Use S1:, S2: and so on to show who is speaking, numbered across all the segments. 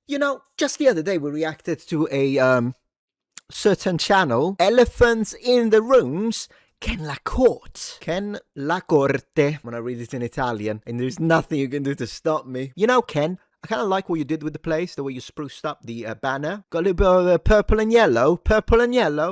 S1: You know, just the other day we reacted to a certain channel, Elephants in the Rooms, Ken LaCorte. Ken LaCorte. I'm gonna read it in Italian, and there's nothing you can do to stop me. You know, Ken, I kind of like what you did with the place, the way you spruced up the banner. Got a little bit of purple and yellow,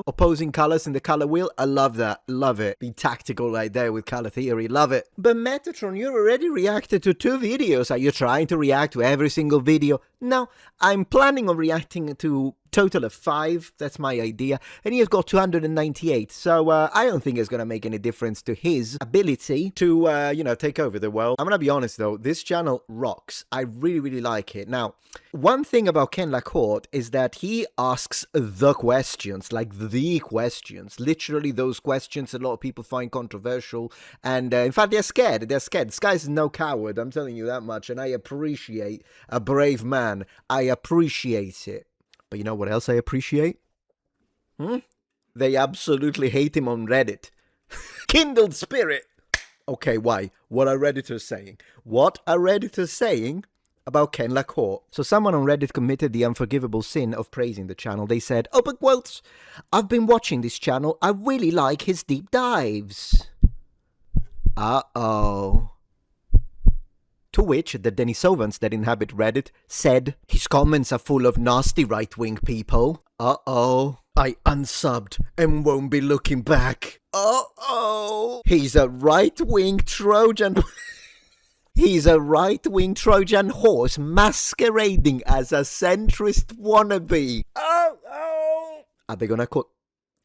S1: opposing colors in the color wheel. I love that, love it. Be tactical right there with color theory, love it. But Metatron, you already reacted to 2 videos. Are you trying to react to every single video? No, I'm planning on reacting to total of 5. That's my idea. And he has got 298. So I don't think it's going to make any difference to his ability to, take over the world. I'm going to be honest, though. This channel rocks. I really, really like it. Now, one thing about Ken LaCorte is that he asks the questions, like the questions. Literally those questions a lot of people find controversial. And in fact, they're scared. They're scared. This guy's no coward. I'm telling you that much. And I appreciate a brave man. I appreciate it. But you know what else I appreciate? They absolutely hate him on Reddit. Kindled spirit. Okay, why? What are Redditors saying? What are Redditors saying about Ken LaCorte? So someone on Reddit committed the unforgivable sin of praising the channel. They said, open quotes, I've been watching this channel. I really like his deep dives. Uh-oh. To which the Denisovans that inhabit Reddit said, his comments are full of nasty right-wing people. Uh-oh. I unsubbed and won't be looking back. Uh-oh. He's a right-wing Trojan... He's a right-wing Trojan horse masquerading as a centrist wannabe. Oh. Are they gonna call...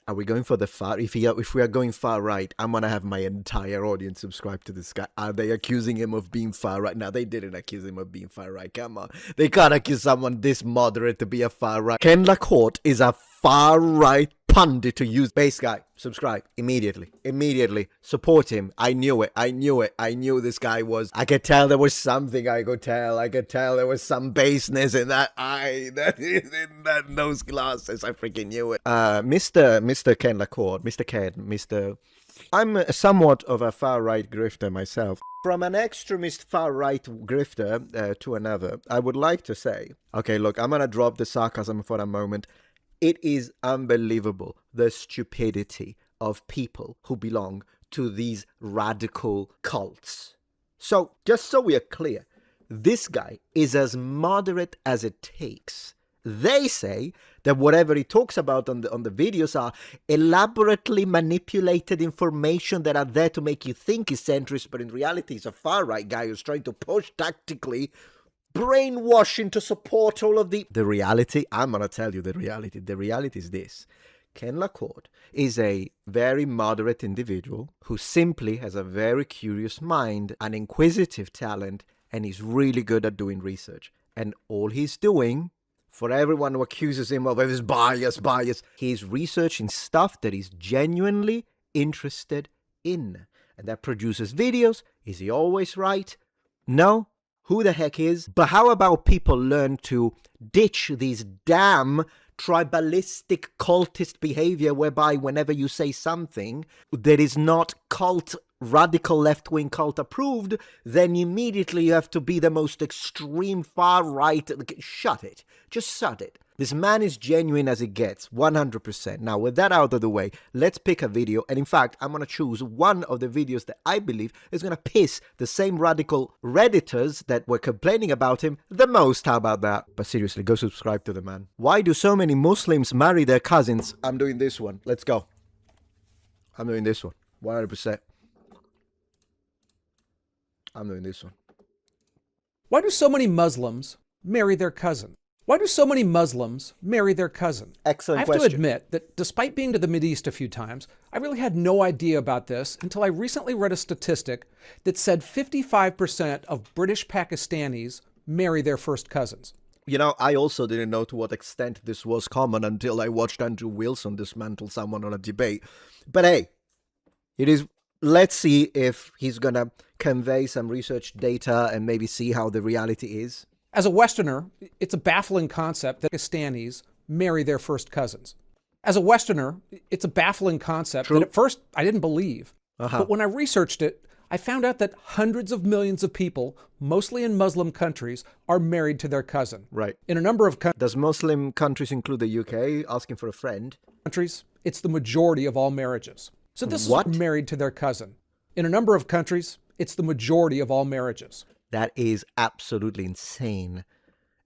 S1: Are we going for the far... If we are going far right, I'm gonna have my entire audience subscribe to this guy. Are they accusing him of being far right? No, they didn't accuse him of being far right. Come on. They can't accuse someone this moderate to be a far right. Ken LaCorte is a far right pundit to use. Base guy, subscribe immediately. Immediately. Support him. I knew it. I knew this guy was... I could tell there was something I could tell. I could tell there was some baseness in that eye. That is in those glasses. I freaking knew it. Mr. Ken LaCorte. Mr. Ken. I'm somewhat of a far-right grifter myself. From an extremist far-right grifter to another, I would like to say... Okay, look, I'm gonna drop the sarcasm for a moment. It is unbelievable, the stupidity of people who belong to these radical cults. So, just so we are clear, this guy is as moderate as it takes. They say that whatever he talks about on the videos are elaborately manipulated information that are there to make you think he's centrist, but in reality he's a far-right guy who's trying to push tactically brainwashing to support all of the reality. I'm gonna tell you the reality. The reality is this. Ken LaCorte is a very moderate individual who simply has a very curious mind, an inquisitive talent, and he's really good at doing research. And all he's doing, for everyone who accuses him of his bias, he's researching stuff that he's genuinely interested in. And that produces videos. Is he always right? No. Who the heck is? But how about people learn to ditch these damn tribalistic cultist behavior whereby whenever you say something that is not radical left-wing cult approved, then immediately you have to be the most extreme far-right. Shut it. Just shut it. This man is genuine as it gets, 100%. Now, with that out of the way, let's pick a video. And in fact, I'm going to choose one of the videos that I believe is going to piss the same radical Redditors that were complaining about him the most. How about that? But seriously, go subscribe to the man. Why do so many Muslims marry their cousins? I'm doing this one. Let's go. I'm doing this one. 100%. I'm doing this one.
S2: Why do so many Muslims marry their cousin? Why do so many Muslims marry their cousin?
S1: Excellent
S2: question. I have to admit that despite being to the Mideast a few times, I really had no idea about this until I recently read a statistic that said 55% of British Pakistanis marry their first cousins.
S1: You know, I also didn't know to what extent this was common until I watched Andrew Wilson dismantle someone on a debate. But hey, it is... Let's see if he's gonna convey some research data and maybe see how the reality is.
S2: As a Westerner, it's a baffling concept that Pakistanis marry their first cousins. As a Westerner, it's a baffling concept that at first I didn't believe. But when I researched it, I found out that hundreds of millions of people, mostly in Muslim countries, are married to their cousin.
S1: Right.
S2: In a number of
S1: Does Muslim countries include the UK? Asking for a friend.
S2: countries, it's the majority of all marriages. So this
S1: What?
S2: is married to their cousin. In a number of countries, it's the majority of all marriages.
S1: That is absolutely insane.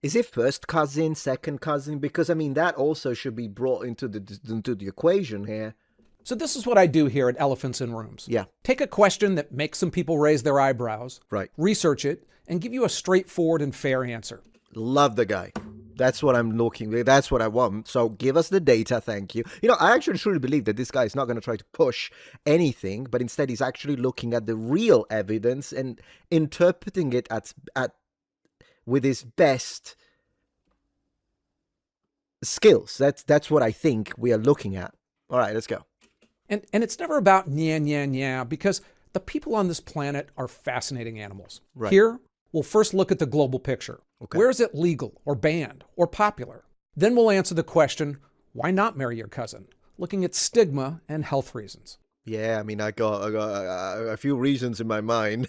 S1: Is it first cousin, second cousin? Because, I mean, that also should be brought into the equation here.
S2: So this is what I do here at Elephants in Rooms.
S1: Yeah.
S2: Take a question that makes some people raise their eyebrows,
S1: Right.
S2: research it, and give you a straightforward and fair answer.
S1: Love the guy. That's what I'm looking. That's what I want. So give us the data, thank you. You know, I actually truly believe that this guy is not going to try to push anything, but instead he's actually looking at the real evidence and interpreting it at with his best skills. That's what I think we are looking at. All right, let's go.
S2: And it's never about nya, because the people on this planet are fascinating animals.
S1: Right.
S2: Here, we'll first look at the global picture.
S1: Okay.
S2: Where is it legal or banned or popular? Then we'll answer the question, why not marry your cousin? Looking at stigma and health reasons.
S1: Yeah, I mean, I got a few reasons in my mind.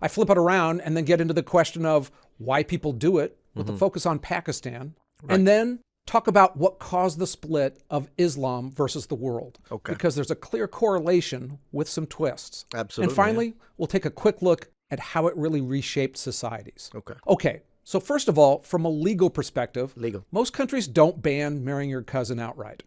S2: I flip it around and then get into the question of why people do it with the focus on Pakistan.
S1: Right.
S2: And then talk about what caused the split of Islam versus the world.
S1: Okay.
S2: Because there's a clear correlation with some twists.
S1: Absolutely.
S2: And finally, we'll take a quick look at how it really reshaped societies.
S1: Okay.
S2: Okay, so first of all, from a legal perspective,
S1: Legal.
S2: most countries don't ban marrying your cousin outright.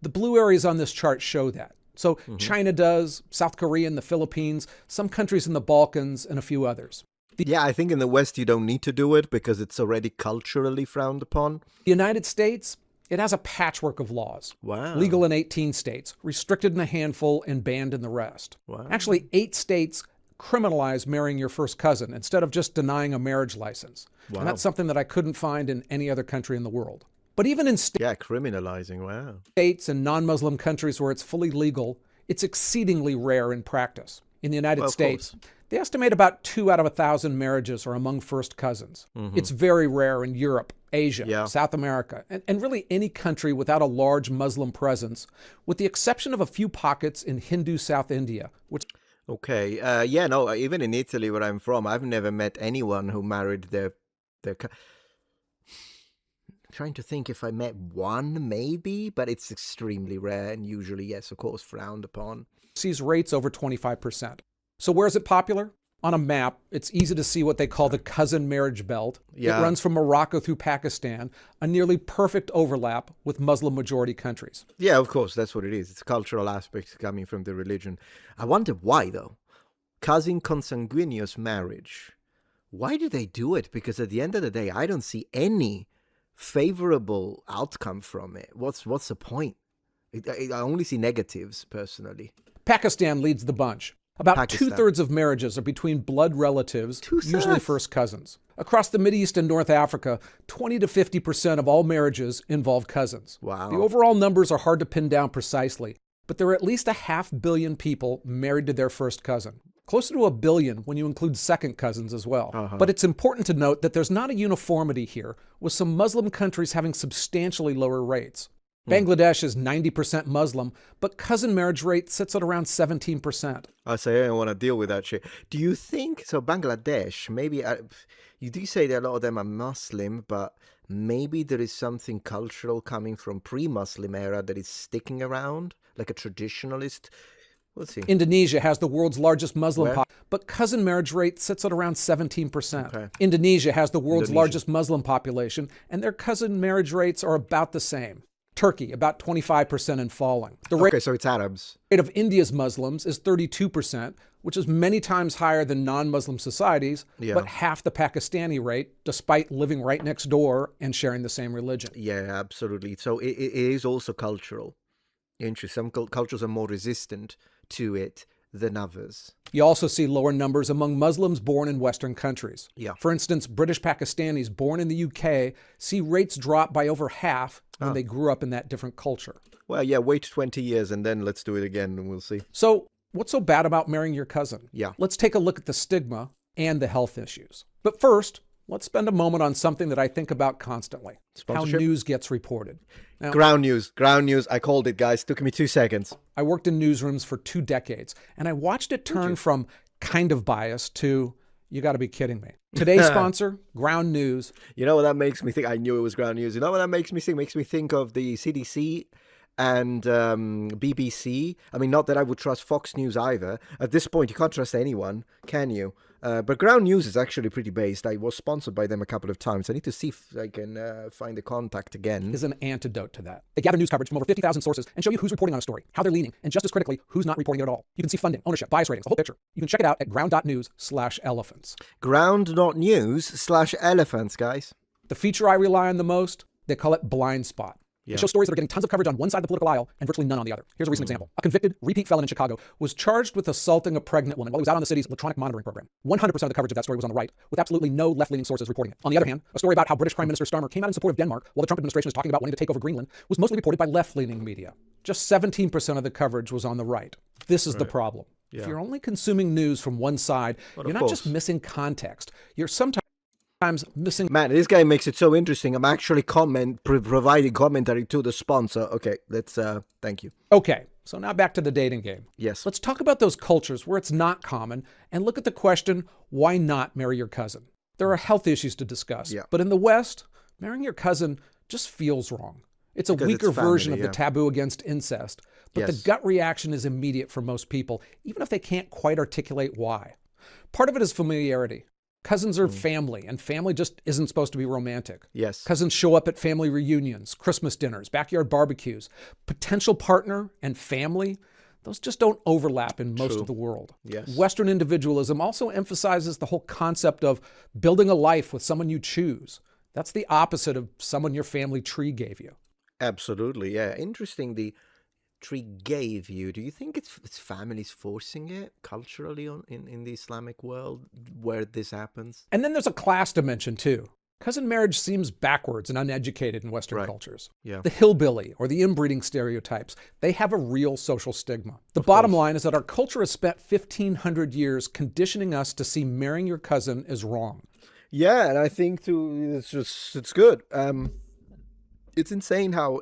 S2: The blue areas on this chart show that. So China does, South Korea and the Philippines, some countries in the Balkans, and a few others.
S1: Yeah, I think in the West you don't need to do it because it's already culturally frowned upon.
S2: The United States, it has a patchwork of laws.
S1: Wow.
S2: Legal in 18 states, restricted in a handful, and banned in the rest.
S1: Wow.
S2: Actually, 8 states criminalize marrying your first cousin instead of just denying a marriage license.
S1: Wow.
S2: And that's something that I couldn't find in any other country in the world. But even in
S1: Yeah, criminalizing. Wow.
S2: states and non-Muslim countries where it's fully legal, it's exceedingly rare in practice. In the United
S1: Well, of
S2: States,
S1: course.
S2: they estimate about 2 out of 1,000 marriages are among first cousins. It's very rare in Europe, Asia,
S1: Yeah.
S2: South America, and really any country without a large Muslim presence, with the exception of a few pockets in Hindu South India, which
S1: Okay. Yeah, no, even in Italy where I'm from, I've never met anyone who married their trying to think if I met one, maybe, but it's extremely rare and usually, yes, of course, frowned upon.
S2: sees rates over 25%. So where is it popular? On a map, it's easy to see what they call the cousin marriage belt.
S1: Yeah.
S2: It runs from Morocco through Pakistan, a nearly perfect overlap with Muslim majority countries.
S1: Yeah, of course, that's what it is. It's cultural aspects coming from the religion. I wonder why, though. Cousin consanguineous marriage. Why do they do it? Because at the end of the day, I don't see any favorable outcome from it. What's the point? I only see negatives, personally.
S2: Pakistan leads the bunch. About
S1: Pakistan.
S2: 2/3 of marriages are between blood relatives,
S1: 2/3?
S2: usually first cousins. Across the Mideast and North Africa, 20 to 50% of all marriages involve cousins.
S1: Wow.
S2: The overall numbers are hard to pin down precisely, but there are at least 500 million people married to their first cousin. Closer to 1 billion when you include second cousins as well. But it's important to note that there's not a uniformity here, with some Muslim countries having substantially lower rates. Bangladesh is 90% Muslim, but cousin marriage rate sits at around 17%.
S1: I say I don't want to deal with that shit. Do you think, so Bangladesh, maybe, you do say that a lot of them are Muslim, but maybe there is something cultural coming from pre-Muslim era that is sticking around, like a traditionalist? We'll see.
S2: Indonesia has the world's largest Muslim
S1: Where?
S2: population, but cousin marriage rate sits at around 17%.
S1: Okay.
S2: Indonesia has the world's
S1: Indonesia.
S2: largest Muslim population, and their cousin marriage rates are about the same. Turkey, about 25% and falling. The rate
S1: Okay, so it's Arabs.
S2: of India's Muslims is 32%, which is many times higher than non-Muslim societies,
S1: Yeah.
S2: but half the Pakistani rate, despite living right next door and sharing the same religion.
S1: Yeah, absolutely. So it is also cultural. Interesting. Some cultures are more resistant to it than others.
S2: You also see lower numbers among Muslims born in Western countries.
S1: Yeah.
S2: For instance, British Pakistanis born in the UK see rates drop by over half when they grew up in that different culture.
S1: Well, yeah, wait 20 years and then let's do it again and we'll see.
S2: So, what's so bad about marrying your cousin?
S1: Yeah.
S2: Let's take a look at the stigma and the health issues. But first, let's spend a moment on something that I think about constantly. How
S1: Sponsorship?
S2: news gets reported. Now,
S1: Ground news. I called it, guys. Took me 2 seconds.
S2: I worked in newsrooms for 2 decades, and I watched it turn from kind of biased to, you got to be kidding me. Today's sponsor, Ground News.
S1: You know what that makes me think? I knew it was Ground News. You know what that makes me think? Makes me think of the CDC and BBC. I mean, not that I would trust Fox News either. At this point, you can't trust anyone, can you? But Ground News is actually pretty based. I was sponsored by them a couple of times. I need to see if I can find the contact again.
S2: Is an antidote to that. They gather news coverage from over 50,000 sources and show you who's reporting on a story, how they're leaning, and just as critically, who's not reporting it at all. You can see funding, ownership, bias ratings, the whole picture. You can check it out at ground.news/elephants.
S1: Ground.news/elephants, guys.
S2: The feature I rely on the most, they call it blind spot.
S1: Yeah.
S2: It shows stories that are getting tons of coverage on one side of the political aisle and virtually none on the other. Here's a recent example. A convicted repeat felon in Chicago was charged with assaulting a pregnant woman while he was out on the city's electronic monitoring program. 100% of the coverage of that story was on the right, with absolutely no left-leaning sources reporting it. On the other hand, a story about how British Prime Minister Starmer came out in support of Denmark while the Trump administration was talking about wanting to take over Greenland was mostly reported by left-leaning media. Just 17% of the coverage was on the right. This is the problem.
S1: Yeah.
S2: If you're only consuming news from one side, you're not just missing context. You're sometimes missing.
S1: Man, this guy makes it so interesting. I'm actually providing commentary to the sponsor. Okay, let's thank you.
S2: Okay, so now back to the dating game.
S1: Yes.
S2: Let's talk about those cultures where it's not common and look at the question, why not marry your cousin? There are health issues to discuss, but in the West, marrying your cousin just feels wrong. It's a weaker version of the taboo against incest, but the gut reaction is immediate for most people, even if they can't quite articulate why. Part of it is familiarity. Cousins are family, and family just isn't supposed to be romantic.
S1: Yes.
S2: Cousins show up at family reunions, Christmas dinners, backyard barbecues. Potential partner and family, those just don't overlap in most of the world.
S1: Yes.
S2: Western individualism also emphasizes the whole concept of building a life with someone you choose. That's the opposite of someone your family tree gave you.
S1: Absolutely, yeah. Interesting, the tree gave you. Do you think it's families forcing it culturally in the Islamic world where this happens?
S2: And then there's a class dimension too. Cousin marriage seems backwards and uneducated in Western cultures.
S1: Yeah.
S2: The hillbilly or the inbreeding stereotypes, they have a real social stigma. The bottom line is that our culture has spent 1,500 years conditioning us to see marrying your cousin as wrong.
S1: Yeah, and I think it's good. It's insane how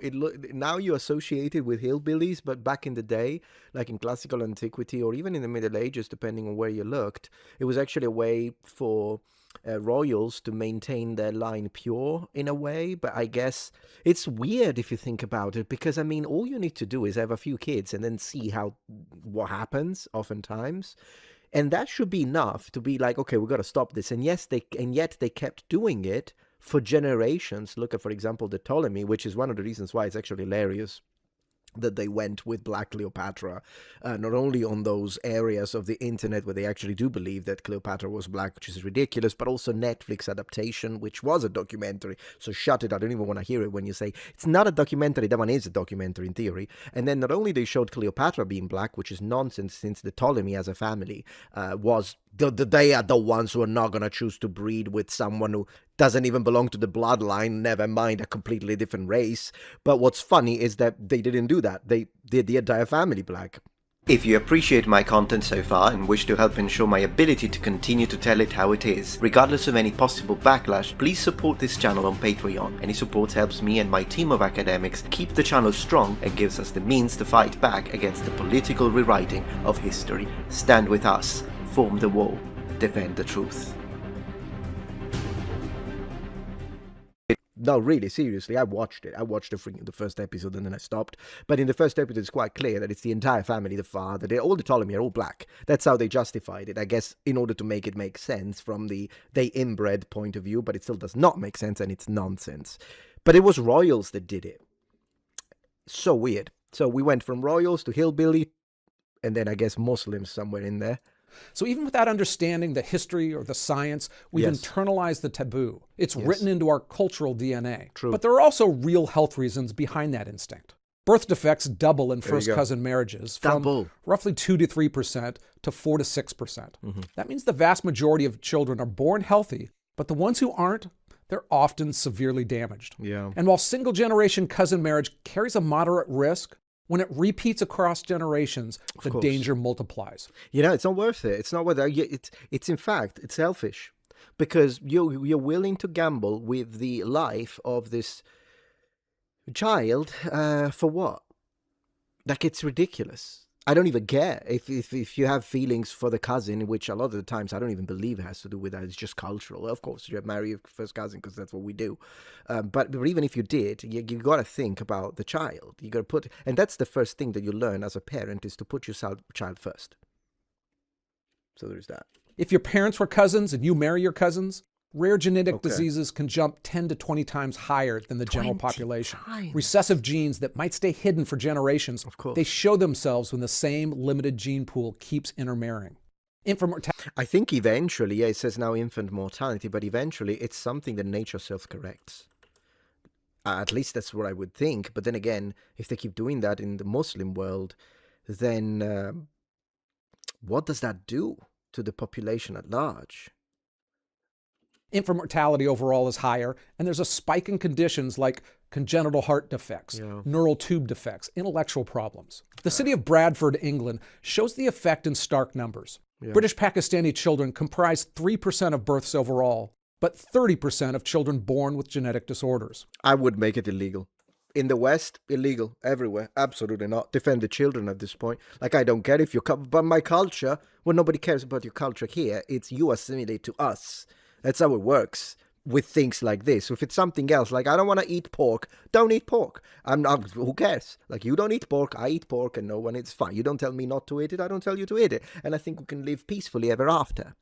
S1: now you associate it with hillbillies, but back in the day, like in classical antiquity or even in the Middle Ages, depending on where you looked, it was actually a way for royals to maintain their line pure in a way. But I guess it's weird if you think about it, because I mean, all you need to do is have a few kids and then see what happens oftentimes. And that should be enough to be like, okay, we've got to stop this. And yet they kept doing it for generations. Look at, for example, the Ptolemy, which is one of the reasons why it's actually hilarious that they went with Black Cleopatra, not only on those areas of the internet where they actually do believe that Cleopatra was black, which is ridiculous, but also Netflix adaptation, which was a documentary. So shut it, I don't even want to hear it when you say it's not a documentary. That one is a documentary in theory. And then not only they showed Cleopatra being black, which is nonsense since the Ptolemy as a family was they are the ones who are not going to choose to breed with someone who doesn't even belong to the bloodline, never mind a completely different race. But what's funny is that they didn't do that. They did the entire family black. If you appreciate my content so far and wish to help ensure my ability to continue to tell it how it is, regardless of any possible backlash, please support this channel on Patreon. Any support helps me and my team of academics keep the channel strong and gives us the means to fight back against the political rewriting of history. Stand with us, form the wall, defend the truth. No, really, seriously, I watched it. I watched the first episode and then I stopped. But in the first episode, it's quite clear that it's the entire family, the father, all the Ptolemy are all black. That's how they justified it, I guess, in order to make it make sense from the they inbred point of view, but it still does not make sense and it's nonsense. But it was royals that did it. So weird. So we went from royals to hillbilly, and then I guess Muslims somewhere in there.
S2: So even without understanding the history or the science, we've internalized the taboo. It's written into our cultural DNA.
S1: True.
S2: But there are also real health reasons behind that instinct. Birth defects double in first cousin marriages from roughly 2 to 3% to 4 to 6%. That means the vast majority of children are born healthy, but the ones who aren't, they're often severely damaged.
S1: Yeah.
S2: And while single generation cousin marriage carries a moderate risk, when it repeats across generations, the danger multiplies.
S1: You know, it's not worth it. It's not worth it. It's in fact, it's selfish, because you're willing to gamble with the life of this child for what? Like, it's ridiculous. I don't even care if you have feelings for the cousin, which a lot of the times I don't even believe it has to do with that. It's just cultural. Of course, you marry your first cousin because that's what we do. But even if you did, you got to think about the child. You got to put, and that's the first thing that you learn as a parent is to put your child first. So there's that.
S2: If your parents were cousins and you marry your cousins, rare genetic diseases can jump 10 to 20 times higher than the general population. Recessive genes that might stay hidden for generations, they show themselves when the same limited gene pool keeps intermarrying. Infant mortality.
S1: I think eventually, it says now infant mortality, but eventually it's something that nature self-corrects. At least that's what I would think. But then again, if they keep doing that in the Muslim world, then what does that do to the population at large?
S2: Infant mortality overall is higher, and there's a spike in conditions like congenital heart defects, neural tube defects, intellectual problems. The city of Bradford, England, shows the effect in stark numbers. British Pakistani children comprise 3% of births overall, but 30% of children born with genetic disorders.
S1: I would make it illegal. In the West, illegal. Everywhere. Absolutely not. Defend the children at this point. Like, I don't care if you come, but my culture, well, nobody cares about your culture here. It's you assimilate to us. That's how it works with things like this. If it's something else, like I don't want to eat pork, don't eat pork. I'm not, who cares? Like, you don't eat pork, I eat pork, and no one, it's fine. You don't tell me not to eat it, I don't tell you to eat it. And I think we can live peacefully ever after,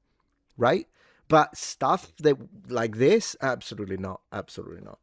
S1: right? But stuff that like this, absolutely not. Absolutely not.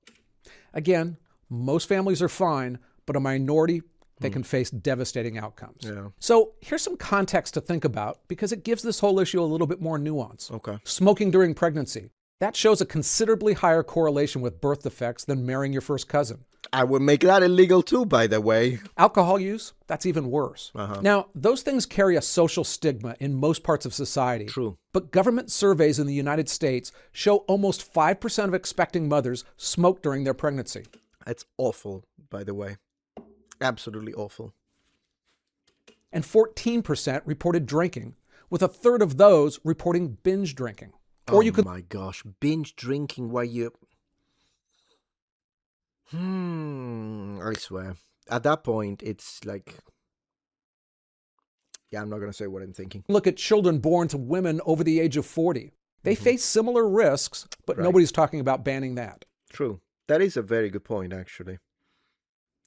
S2: Again, most families are fine, but a minority, they can face devastating outcomes. So here's some context to think about because it gives this whole issue a little bit more nuance. Smoking during pregnancy. That shows a considerably higher correlation with birth defects than marrying your first cousin.
S1: I would make that illegal too, by the way.
S2: Alcohol use, that's even worse. Now, those things carry a social stigma in most parts of society.
S1: True.
S2: But government surveys in the United States show almost 5% of expecting mothers smoke during their pregnancy.
S1: That's awful, by the way. Absolutely awful.
S2: And 14% reported drinking, with a third of those reporting binge drinking. Or you could,
S1: my gosh, binge drinking while you... I swear. At that point, it's like... Yeah, I'm not going to say what I'm thinking.
S2: Look at children born to women over the age of 40. They face similar risks, but nobody's talking about banning that.
S1: True. That is a very good point, actually.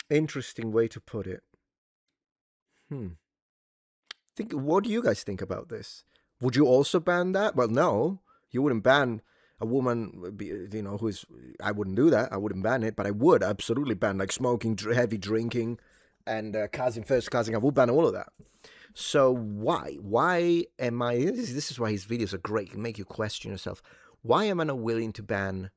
S1: Interesting way to put it. What do you guys think about this? Would you also ban that? Well, no. You wouldn't ban a woman, you know, who is... I wouldn't do that. I wouldn't ban it, but I would absolutely ban, like, smoking, heavy drinking, and first cousin. I would ban all of that. So why? Why am I... This is why his videos are great. They make you question yourself. Why am I not willing to ban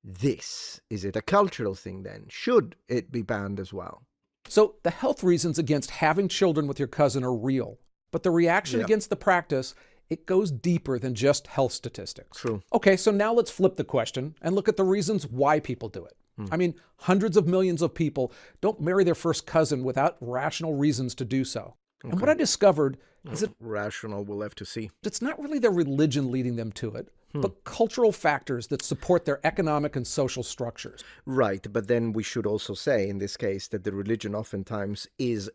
S1: this? Is it a cultural thing then? Should it be banned as well?
S2: So the health reasons against having children with your cousin are real, but the reaction against the practice, it goes deeper than just health statistics.
S1: True.
S2: Okay, so now let's flip the question and look at the reasons why people do it. I mean, hundreds of millions of people don't marry their first cousin without rational reasons to do so. And what I discovered is that
S1: rational, we'll have to see.
S2: It's not really their religion leading them to it, but cultural factors that support their economic and social structures.
S1: Right, but then we should also say in this case that the religion oftentimes is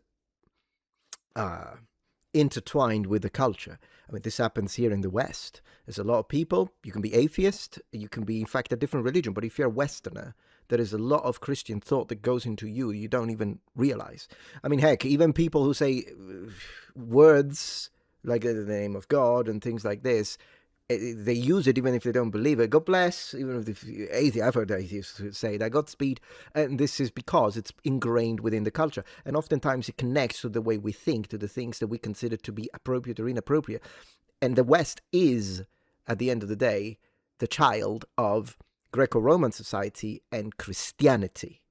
S1: intertwined with the culture. I mean, this happens here in the West. There's a lot of people, you can be atheist, you can be in fact a different religion, but if you're a Westerner, there is a lot of Christian thought that goes into you don't even realize. I mean, heck, even people who say words like the name of God and things like this, they use it even if they don't believe it. God bless, even if I've heard atheists say that, Godspeed. And this is because it's ingrained within the culture. And oftentimes it connects to the way we think, to the things that we consider to be appropriate or inappropriate. And the West is, at the end of the day, the child of Greco-Roman society and Christianity.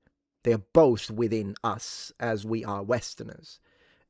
S1: They are both within us as we are Westerners.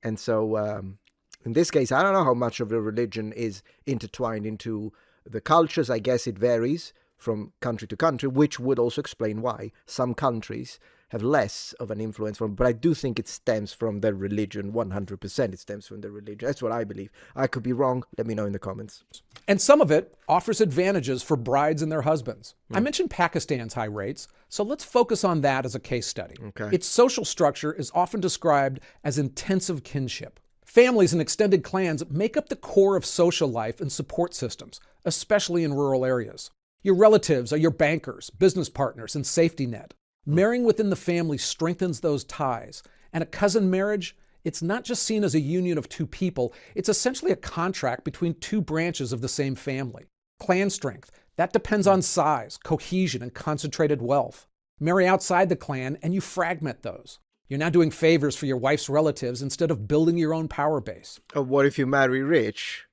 S1: And so in this case, I don't know how much of the religion is intertwined into the cultures. I guess it varies from country to country, which would also explain why some countries have less of an influence from, but I do think it stems from their religion. 100% it stems from their religion. That's what I believe. I could be wrong. Let me know in the comments.
S2: And some of it offers advantages for brides and their husbands. I mentioned Pakistan's high rates, so let's focus on that as a case study. Its social structure is often described as intensive kinship. Families and extended clans make up the core of social life and support systems, especially in rural areas. Your relatives are your bankers, business partners, and safety net. Marrying within the family strengthens those ties. And a cousin marriage, it's not just seen as a union of two people, it's essentially a contract between two branches of the same family. Clan strength, that depends on size, cohesion, and concentrated wealth. Marry outside the clan and you fragment those. You're now doing favors for your wife's relatives instead of building your own power base.
S1: What if you marry rich?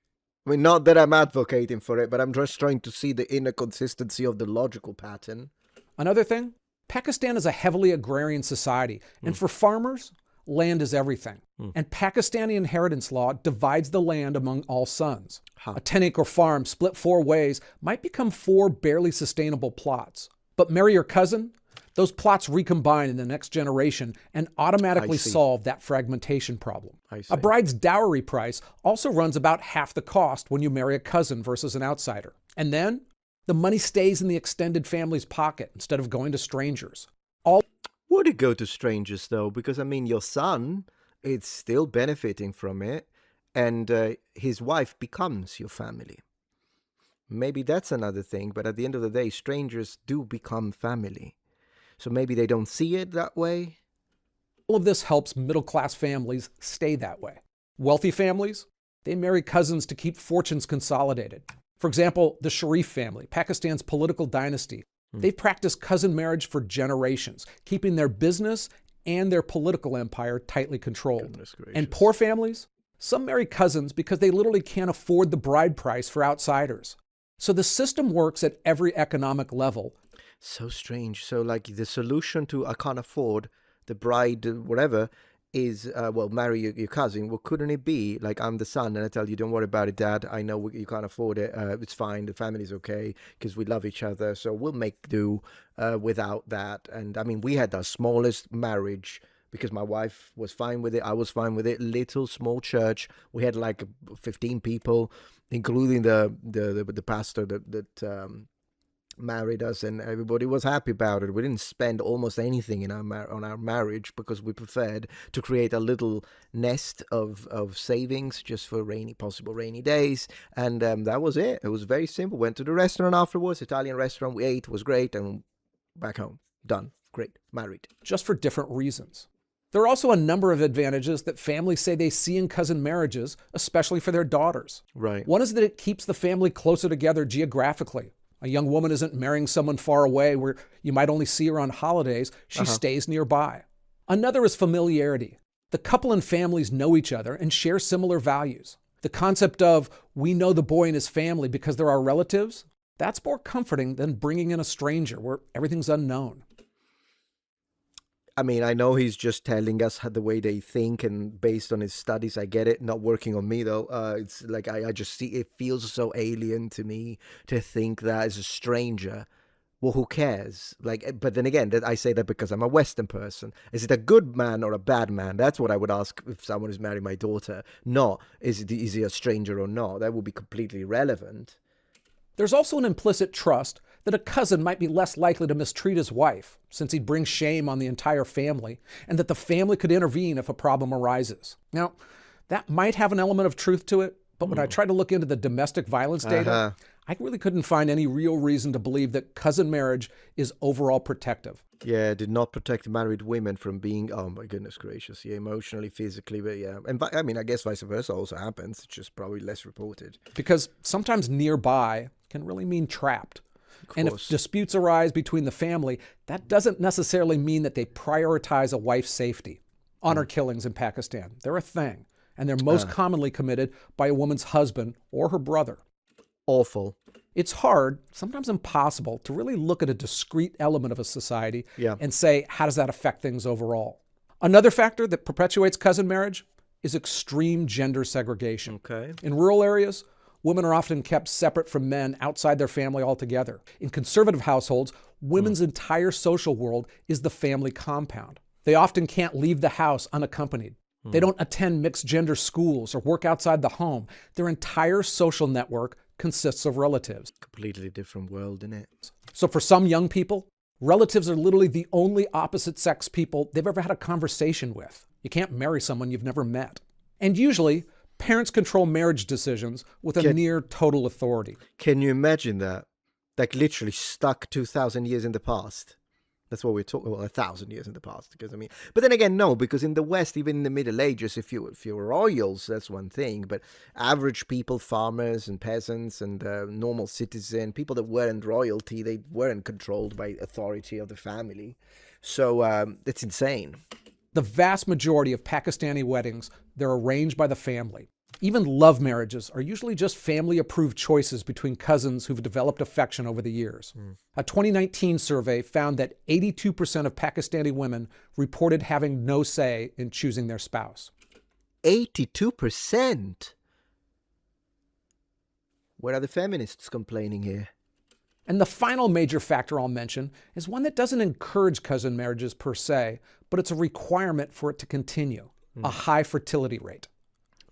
S1: I mean, not that I'm advocating for it, but I'm just trying to see the inner consistency of the logical pattern.
S2: Another thing, Pakistan is a heavily agrarian society, and for farmers, land is everything. And Pakistani inheritance law divides the land among all sons. A 10-acre farm split 4 ways might become 4 barely sustainable plots. But marry your cousin, those plots recombine in the next generation and automatically solve that fragmentation problem. A bride's dowry price also runs about half the cost when you marry a cousin versus an outsider. And then the money stays in the extended family's pocket instead of going to strangers.
S1: Would it go to strangers, though? Because, I mean, your son is still benefiting from it, and his wife becomes your family. Maybe that's another thing, but at the end of the day, strangers do become family. So maybe they don't see it that way.
S2: All of this helps middle-class families stay that way. Wealthy families, they marry cousins to keep fortunes consolidated. For example, the Sharif family, Pakistan's political dynasty, they've practiced cousin marriage for generations, keeping their business and their political empire tightly controlled. And poor families, some marry cousins because they literally can't afford the bride price for outsiders. So the system works at every economic level.
S1: So strange. So like the solution to I can't afford the bride, whatever, is, marry your cousin. Well, couldn't it be like I'm the son and I tell you, don't worry about it, Dad. I know you can't afford it. It's fine. The family's okay because we love each other. So we'll make do without that. And I mean, we had the smallest marriage because my wife was fine with it. I was fine with it. Little small church. We had like 15 people, including the pastor that married us, and everybody was happy about it. We didn't spend almost anything in on our marriage because we preferred to create a little nest of savings just for possible rainy days, and that was it. It was very simple. Went to the restaurant afterwards, Italian restaurant. We ate, was great, and back home, done, great, married.
S2: Just for different reasons. There are also a number of advantages that families say they see in cousin marriages, especially for their daughters.
S1: Right.
S2: One is that it keeps the family closer together geographically. A young woman isn't marrying someone far away where you might only see her on holidays. She stays nearby. Another is familiarity. The couple and families know each other and share similar values. The concept of we know the boy and his family because they're our relatives, that's more comforting than bringing in a stranger where everything's unknown.
S1: I mean, I know he's just telling us the way they think, and based on his studies, I get it. Not working on me, though. It's like I just see it feels so alien to me to think that as a stranger. Well, who cares? Like, but then again, I say that because I'm a Western person. Is it a good man or a bad man? That's what I would ask if someone is marrying my daughter. Not is he a stranger or not? That would be completely irrelevant.
S2: There's also an implicit trust that a cousin might be less likely to mistreat his wife, since he'd bring shame on the entire family, and that the family could intervene if a problem arises. Now, that might have an element of truth to it, but when I tried to look into the domestic violence data, I really couldn't find any real reason to believe that cousin marriage is overall protective.
S1: Yeah, did not protect married women from being, oh my goodness gracious, yeah, emotionally, physically, but yeah. And I mean, I guess vice versa also happens, it's just probably less reported.
S2: Because sometimes nearby can really mean trapped. And if disputes arise between the family, that doesn't necessarily mean that they prioritize a wife's safety. Honor killings in Pakistan, they're a thing, and they're most commonly committed by a woman's husband or her brother.
S1: Awful.
S2: It's hard, sometimes impossible, to really look at a discrete element of a society and say, how does that affect things overall? Another factor that perpetuates cousin marriage is extreme gender segregation.
S1: Okay.
S2: In rural areas, women are often kept separate from men outside their family altogether. In conservative households, women's entire social world is the family compound. They often can't leave the house unaccompanied. They don't attend mixed gender schools or work outside the home. Their entire social network consists of relatives.
S1: Completely different world, isn't it?
S2: So for some young people, relatives are literally the only opposite sex people they've ever had a conversation with. You can't marry someone you've never met. And usually, parents control marriage decisions with a near total authority.
S1: Can you imagine that? Like literally stuck 2,000 years in the past. That's what we're talking about, 1,000 years in the past. Because but then again, no, because in the West, even in the Middle Ages, if you're royals, that's one thing. But average people, farmers and peasants and normal citizen, people that weren't royalty, they weren't controlled by authority of the family. So it's insane.
S2: The vast majority of Pakistani weddings, they're arranged by the family. Even love marriages are usually just family-approved choices between cousins who've developed affection over the years. A 2019 survey found that 82% of Pakistani women reported having no say in choosing their spouse.
S1: 82%? Where are the feminists complaining here?
S2: And the final major factor I'll mention is one that doesn't encourage cousin marriages per se, but it's a requirement for it to continue, a high fertility rate.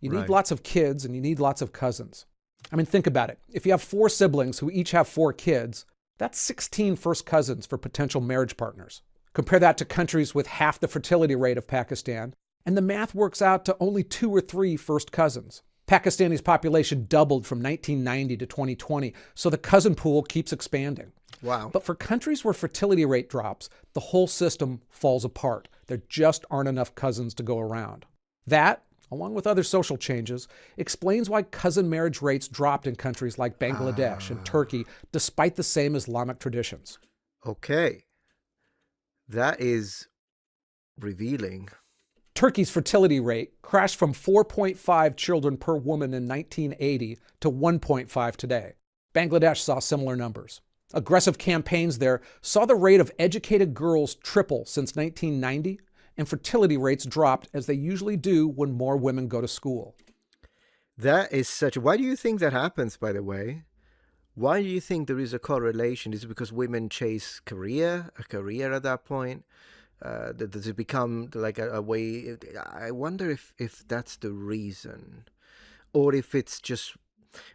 S2: You need lots of kids and you need lots of cousins. I mean, think about it. If you have 4 siblings who each have 4 kids, that's 16 first cousins for potential marriage partners. Compare that to countries with half the fertility rate of Pakistan, and the math works out to only 2 or 3 first cousins. Pakistani's population doubled from 1990 to 2020, so the cousin pool keeps expanding.
S1: Wow.
S2: But for countries where fertility rate drops, the whole system falls apart. There just aren't enough cousins to go around. That, along with other social changes, explains why cousin marriage rates dropped in countries like Bangladesh and Turkey, despite the same Islamic traditions.
S1: Okay. That is revealing.
S2: Turkey's fertility rate crashed from 4.5 children per woman in 1980 to 1.5 today. Bangladesh saw similar numbers. Aggressive campaigns there saw the rate of educated girls triple since 1990, and fertility rates dropped as they usually do when more women go to school.
S1: That is such... Why do you think that happens, by the way? Why do you think there is a correlation? Is it because women chase a career at that point? Does it become like a way... I wonder if that's the reason. Or if it's just...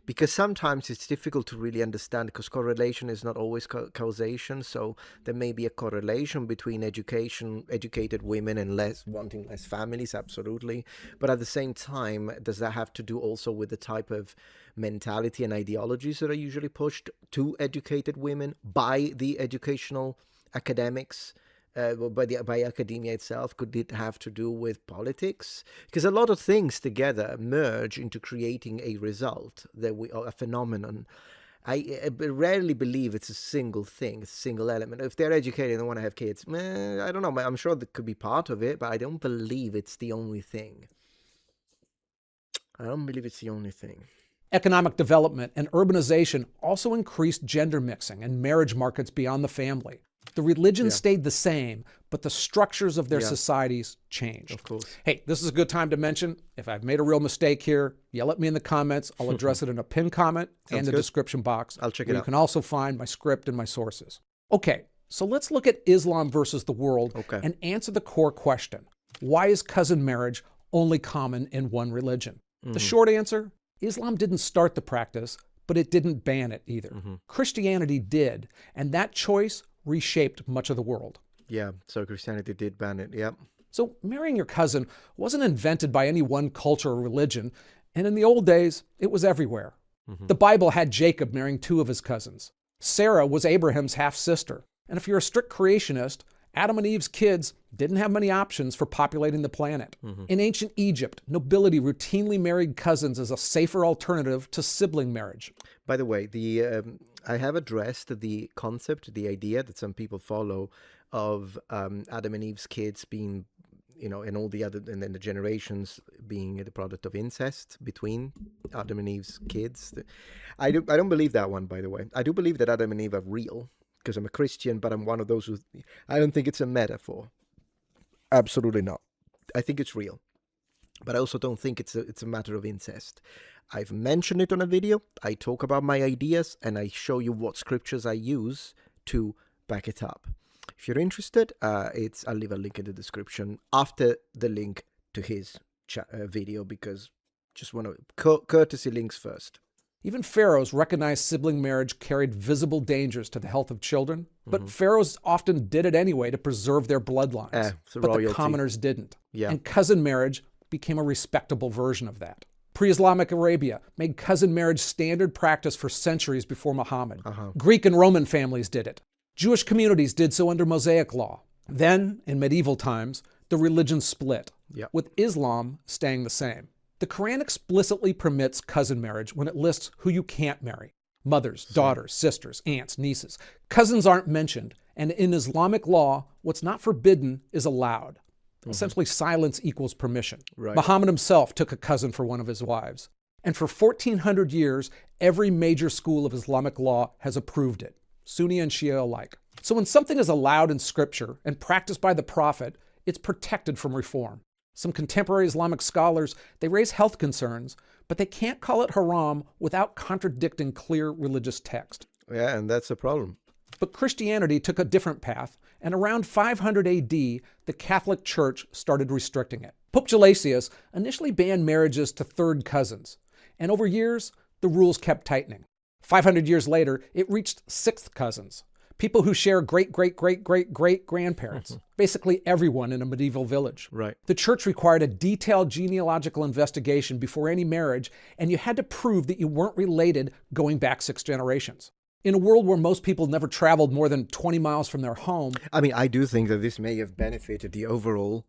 S1: Because sometimes it's difficult to really understand, because correlation is not always causation. So there may be a correlation between educated women and wanting less families, absolutely. But at the same time, does that have to do also with the type of mentality and ideologies that are usually pushed to educated women by the educational academics? By academia itself? Could it have to do with politics? Because a lot of things together merge into creating a result, a phenomenon. I rarely believe it's a single thing, a single element. If they're educated and want to have kids, I don't know. I'm sure that could be part of it, but I don't believe it's the only thing.
S2: Economic development and urbanization also increased gender mixing and marriage markets beyond the family. The religion stayed the same, but the structures of their societies changed.
S1: Of course.
S2: Hey, this is a good time to mention, if I've made a real mistake here, yell at me in the comments. I'll address it in a pinned comment and the description box.
S1: I'll check it out.
S2: You can also find my script and my sources. Okay, so let's look at Islam versus the world and answer the core question. Why is cousin marriage only common in one religion? The short answer, Islam didn't start the practice, but it didn't ban it either. Christianity did, and that choice reshaped much of the world.
S1: Yeah, so Christianity did ban it, yep.
S2: So marrying your cousin wasn't invented by any one culture or religion, and in the old days, it was everywhere. The Bible had Jacob marrying 2 of his cousins. Sarah was Abraham's half-sister. And if you're a strict creationist, Adam and Eve's kids didn't have many options for populating the planet. In ancient Egypt, nobility routinely married cousins as a safer alternative to sibling marriage.
S1: By the way, I have addressed the concept, the idea that some people follow of Adam and Eve's kids being, and all the other, and then the generations being the product of incest between Adam and Eve's kids. I don't believe that one, by the way. I do believe that Adam and Eve are real, because I'm a Christian, but I'm one of those who... I don't think it's a metaphor. Absolutely not. I think it's real. But I also don't think it's a matter of incest. I've mentioned it on a video. I talk about my ideas, and I show you what scriptures I use to back it up. If you're interested, I'll leave a link in the description after the link to his video, because just want to... courtesy links first.
S2: Even pharaohs recognized sibling marriage carried visible dangers to the health of children, but pharaohs often did it anyway to preserve their bloodlines. But
S1: royalty.
S2: the commoners didn't.
S1: Yeah.
S2: And cousin marriage became a respectable version of that. Pre-Islamic Arabia made cousin marriage standard practice for centuries before Muhammad. Greek and Roman families did it. Jewish communities did so under Mosaic law. Then, in medieval times, the religion split, with Islam staying the same. The Quran explicitly permits cousin marriage when it lists who you can't marry. Mothers, daughters, sisters, aunts, nieces. Cousins aren't mentioned, and in Islamic law, what's not forbidden is allowed. Essentially, silence equals permission. Muhammad himself took a cousin for one of his wives. And for 1,400 years, every major school of Islamic law has approved it, Sunni and Shia alike. So when something is allowed in scripture and practiced by the prophet, it's protected from reform. Some contemporary Islamic scholars, they raise health concerns, but they can't call it haram without contradicting clear religious text.
S1: Yeah, and that's a problem.
S2: But Christianity took a different path, and around 500 AD, the Catholic Church started restricting it. Pope Gelasius initially banned marriages to third cousins, and over years, the rules kept tightening. 500 years later, it reached sixth cousins, people who share great-great-great-great-great-grandparents, basically everyone in a medieval village. The church required a detailed genealogical investigation before any marriage, and you had to prove that you weren't related going back 6 generations. In a world where most people never traveled more than 20 miles from their home.
S1: I mean, I do think that this may have benefited the overall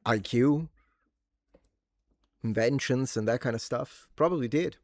S1: IQ, inventions, and that kind of stuff. Probably did.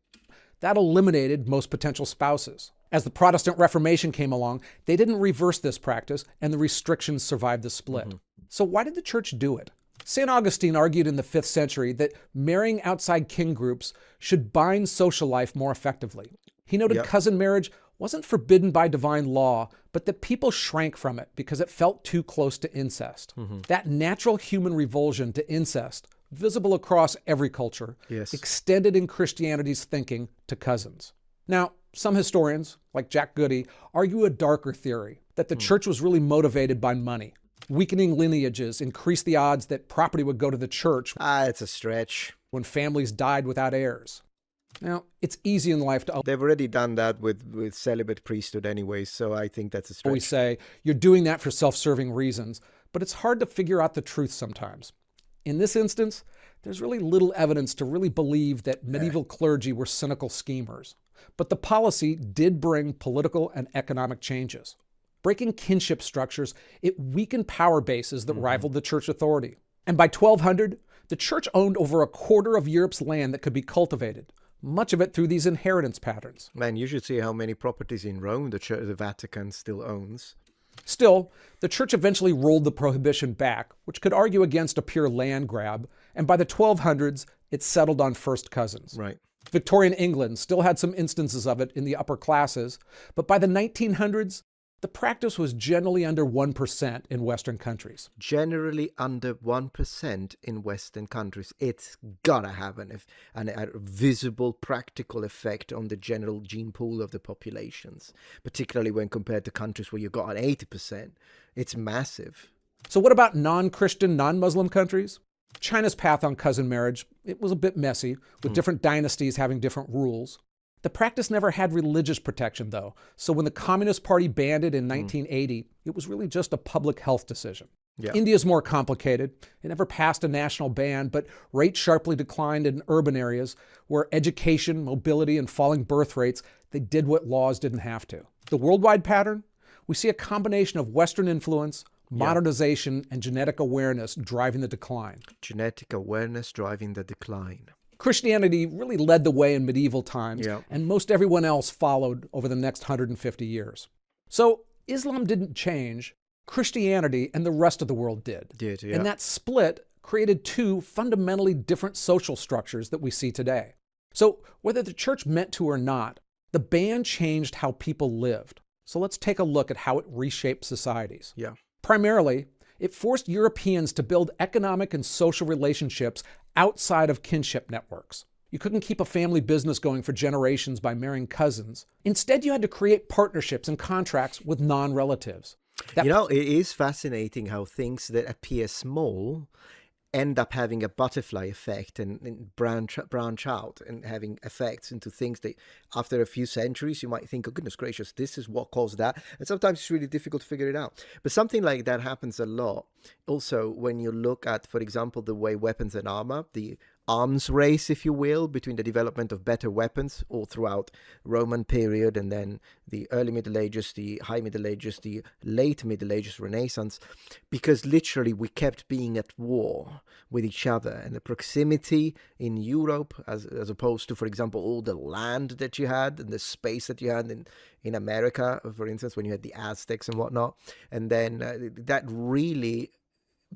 S2: That eliminated most potential spouses. As the Protestant Reformation came along, they didn't reverse this practice, and the restrictions survived the split. So why did the church do it? St. Augustine argued in the 5th century that marrying outside kin groups should bind social life more effectively. He noted cousin marriage wasn't forbidden by divine law, but that people shrank from it because it felt too close to incest. That natural human revulsion to incest, visible across every culture, extended in Christianity's thinking to cousins. Now, some historians, like Jack Goody, argue a darker theory, that the church was really motivated by money. Weakening lineages increased the odds that property would go to the church.
S1: It's a stretch.
S2: When families died without heirs. Now, it's easy in life to...
S1: They've already done that with celibate priesthood anyway, so I think that's a stretch.
S2: We say, you're doing that for self-serving reasons, but it's hard to figure out the truth sometimes. In this instance, there's really little evidence to really believe that medieval clergy were cynical schemers. But the policy did bring political and economic changes. Breaking kinship structures, it weakened power bases that rivaled the church authority. And by 1200, the church owned over a quarter of Europe's land that could be cultivated. Much of it through these inheritance patterns.
S1: Man, you should see how many properties in Rome the Vatican still owns.
S2: Still, the church eventually rolled the prohibition back, which could argue against a pure land grab, and by the 1200s, it settled on first cousins. Victorian England still had some instances of it in the upper classes, but by the 1900s, the practice was generally under 1% in Western countries.
S1: Generally under 1% in Western countries. It's gotta have a visible, practical effect on the general gene pool of the populations, particularly when compared to countries where you've got an 80%. It's massive.
S2: So what about non-Christian, non-Muslim countries? China's path on cousin marriage, it was a bit messy, with different dynasties having different rules. The practice never had religious protection, though, so when the Communist Party banned it in 1980, it was really just a public health decision. India's more complicated. It never passed a national ban, but rates sharply declined in urban areas where education, mobility, and falling birth rates, they did what laws didn't have to. The worldwide pattern? We see a combination of Western influence, modernization, and genetic awareness driving the decline.
S1: Genetic awareness driving the decline.
S2: Christianity really led the way in medieval times, and most everyone else followed over the next 150 years. So Islam didn't change, Christianity and the rest of the world did. And that split created 2 fundamentally different social structures that we see today. So whether the church meant to or not, the ban changed how people lived. So let's take a look at how it reshaped societies. Primarily, it forced Europeans to build economic and social relationships outside of kinship networks. You couldn't keep a family business going for generations by marrying cousins. Instead, you had to create partnerships and contracts with non-relatives.
S1: You know, it is fascinating how things that appear small end up having a butterfly effect and branch out and having effects into things that after a few centuries you might think, oh goodness gracious, this is what caused that. And sometimes it's really difficult to figure it out. But something like that happens a lot also when you look at, for example, the way weapons and armor, the arms race, if you will, between the development of better weapons all throughout Roman period and then the early Middle Ages, the high Middle Ages, the late Middle Ages, Renaissance, because literally we kept being at war with each other, and the proximity in Europe as opposed to, for example, all the land that you had and the space that you had in America, for instance, when you had the Aztecs and whatnot. And then that really,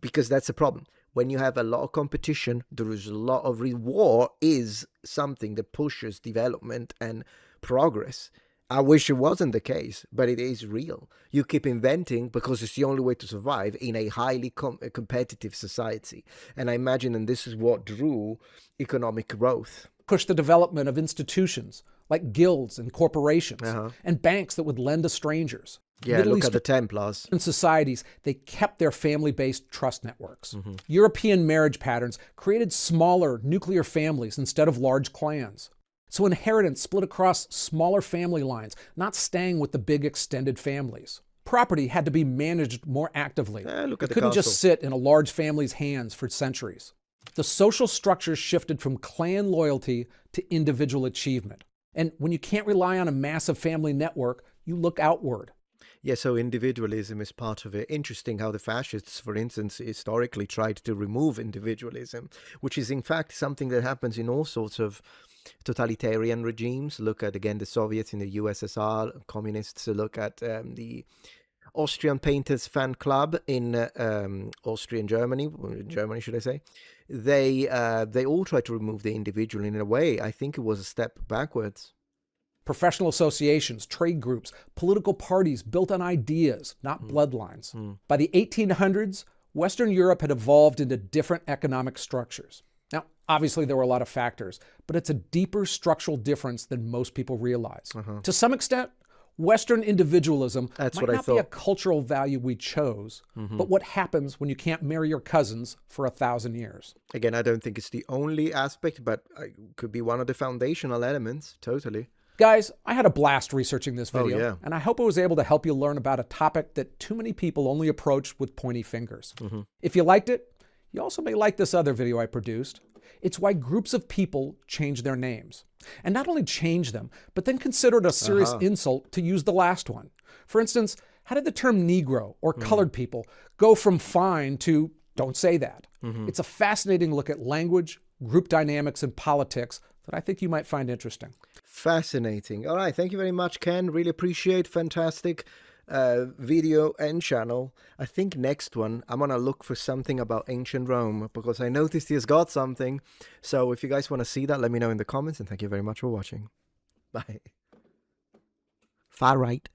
S1: because that's a problem. When you have a lot of competition, there is a lot of war is something that pushes development and progress. I wish it wasn't the case, but it is real. You keep inventing because it's the only way to survive in a highly competitive society. And I imagine, and this is what drew economic growth.
S2: Push the development of institutions like guilds and corporations and banks that would lend to strangers.
S1: Yeah,
S2: Middle
S1: look
S2: Eastern
S1: at the Templars.
S2: societies, they kept their family-based trust networks. European marriage patterns created smaller nuclear families instead of large clans. So inheritance split across smaller family lines, not staying with the big extended families. Property had to be managed more actively.
S1: Look at
S2: It
S1: the
S2: couldn't
S1: castle.
S2: just sit in a large family's hands for centuries. The social structure shifted from clan loyalty to individual achievement. And when you can't rely on a massive family network, you look outward.
S1: Yeah, so individualism is part of it. Interesting how the fascists, for instance, historically tried to remove individualism, which is in fact something that happens in all sorts of totalitarian regimes. Look at, again, the Soviets in the USSR, communists. Look at the Austrian Painters Fan Club in Austrian Germany, should I say. They all tried to remove the individual in a way. I think it was a step backwards.
S2: Professional associations, trade groups, political parties built on ideas, not bloodlines. By the 1800s, Western Europe had evolved into different economic structures. Now, obviously there were a lot of factors, but it's a deeper structural difference than most people realize. To some extent, Western individualism might not be a cultural value we chose, but what happens when you can't marry your cousins for 1,000 years?
S1: Again, I don't think it's the only aspect, but it could be one of the foundational elements, totally.
S2: Guys, I had a blast researching this video,
S1: yeah.
S2: and I hope I was able to help you learn about a topic that too many people only approach with pointy fingers. If you liked it, you also may like this other video I produced. It's why groups of people change their names. And not only change them, but then consider it a serious insult to use the last one. For instance, how did the term Negro or colored people go from fine to don't say that? It's a fascinating look at language, group dynamics, and politics that I think you might find interesting.
S1: Fascinating. All right. Thank you very much, Ken. Really appreciate. Fantastic video and channel. I think next one, I'm going to look for something about ancient Rome because I noticed he has got something. So if you guys want to see that, let me know in the comments, and thank you very much for watching. Bye. Far right.